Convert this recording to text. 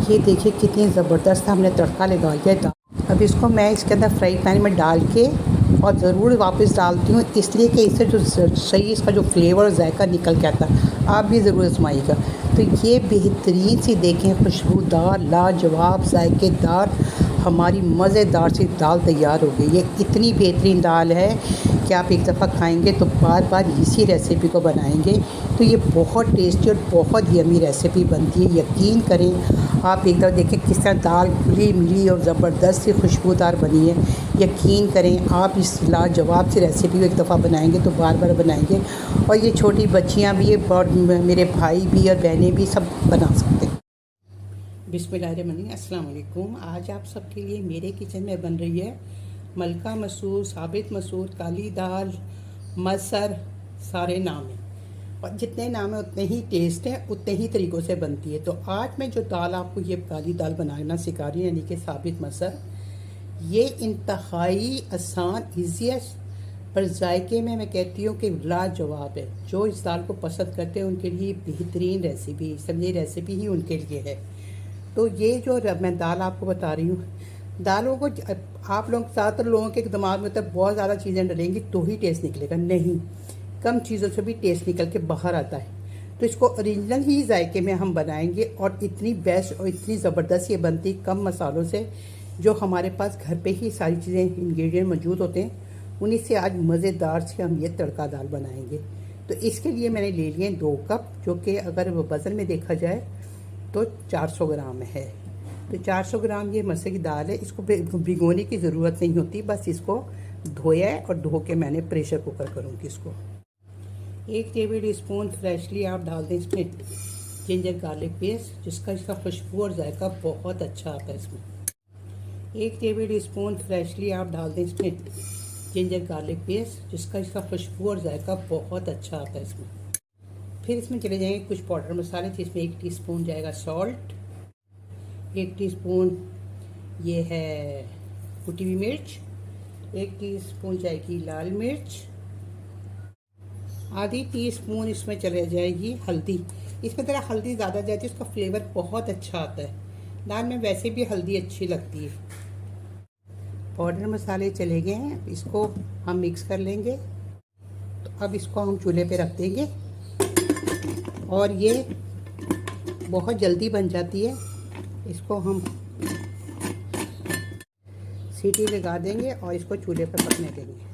ये देखिए कितनी ज़बरदस्त हमने तड़का लगा लिया। अब इसको मैं इसके अंदर फ्राई पैन में डाल के और ज़रूर वापस डालती हूँ, इसलिए कि इससे जो सही इसका जो फ्लेवर और जायका निकल के आता है। आप भी ज़रूर आजमाइएगा। तो ये बेहतरीन सी देखें खुशबूदार लाजवाब जायकेदार हमारी मज़ेदार सी दाल तैयार हो गई। ये इतनी बेहतरीन दाल है कि आप एक दफ़ा खाएंगे तो बार बार इसी रेसिपी को बनाएंगे। तो ये बहुत टेस्टी और बहुत यमी रेसिपी बनती है। यकीन करें आप एक दफ़ा देखें किस तरह दाल खुली मिली और ज़बरदस्त सी खुशबूदार बनी है। यकीन करें आप इस लाजवाब सी रेसिपी को एक दफ़ा बनाएंगे तो बार बार बनाएंगे। और ये छोटी बच्चियाँ भी है और मेरे भाई भी और बहनें भी सब बना सकते हैं। बिस्मिल्लाहिर्रहमानिर्रहीम, अस्सलाम वालेकुम। आज आप सबके लिए मेरे किचन में बन रही है मलका मसूर, साबित मसूर, काली दाल, मसर, सारे नाम हैं और जितने नाम हैं उतने ही टेस्ट हैं, उतने ही तरीक़ों से बनती है। तो आज मैं जो दाल आपको ये काली दाल बनाना सिखा रही हूँ यानी कि साबित मसर, ये इंतहाई आसान ईजीएस्ट पर जायके में मैं कहती हूँ कि लाजवाब है। जो इस दाल को पसंद करते हैं उनके लिए बेहतरीन रेसिपी, समझिए रेसिपी ही उनके लिए है। तो ये जो मैं दाल आपको बता रही हूँ, दालों को आप लोग ज़्यादातर लोगों के दिमाग में तो बहुत ज़्यादा चीज़ें डलेंगी तो ही टेस्ट निकलेगा, नहीं, कम चीज़ों से भी टेस्ट निकल के बाहर आता है। तो इसको ओरिजिनल ही जायके में हम बनाएंगे और इतनी बेस्ट और इतनी ज़बरदस्त ये बनती कम मसालों से, जो हमारे पास घर पे ही सारी चीज़ें इंग्रेडिएंट मौजूद होते हैं, उन्हीं से आज मज़ेदार से हम ये तड़का दाल बनाएंगे। तो इसके लिए मैंने ले लिए 2 कप, जो कि अगर वज़न में देखा जाए तो 400 ग्राम है। तो 400 ग्राम ये मसूर की दाल है। इसको भिगोने की ज़रूरत नहीं होती, बस इसको धोया है और धो के मैंने प्रेशर कुकर करूँगी इसको। 1 टेबल स्पून फ्रेशली आप डाल दें इसमें जिंजर गार्लिक पेस्ट, जिसका इसका खुशबू और जायका बहुत अच्छा आता है इसमें। 1 टेबल स्पून फ्रेशली आप डाल दें इसमें जिंजर गार्लिक पेस्ट, जिसका इसका खुशबू और जायका बहुत अच्छा आता है इसमें। फिर इसमें चले जाएंगे कुछ पाउडर मसाले, जिसमें 1 टीस्पून जाएगा सॉल्ट, 1 टीस्पून ये है कुटी हुई मिर्च, 1 टीस्पून जाएगी लाल मिर्च, आधी टीस्पून इसमें चले जाएगी हल्दी। इसमें ज़रा हल्दी ज़्यादा जाती है, उसका फ्लेवर बहुत अच्छा आता है। दाल में वैसे भी हल्दी अच्छी लगती है। पाउडर मसाले चले गए हैं, इसको हम मिक्स कर लेंगे। तो अब इसको हम चूल्हे पे रख देंगे और ये बहुत जल्दी बन जाती है। इसको हम सीटी लगा देंगे और इसको चूल्हे पर पकने देंगे।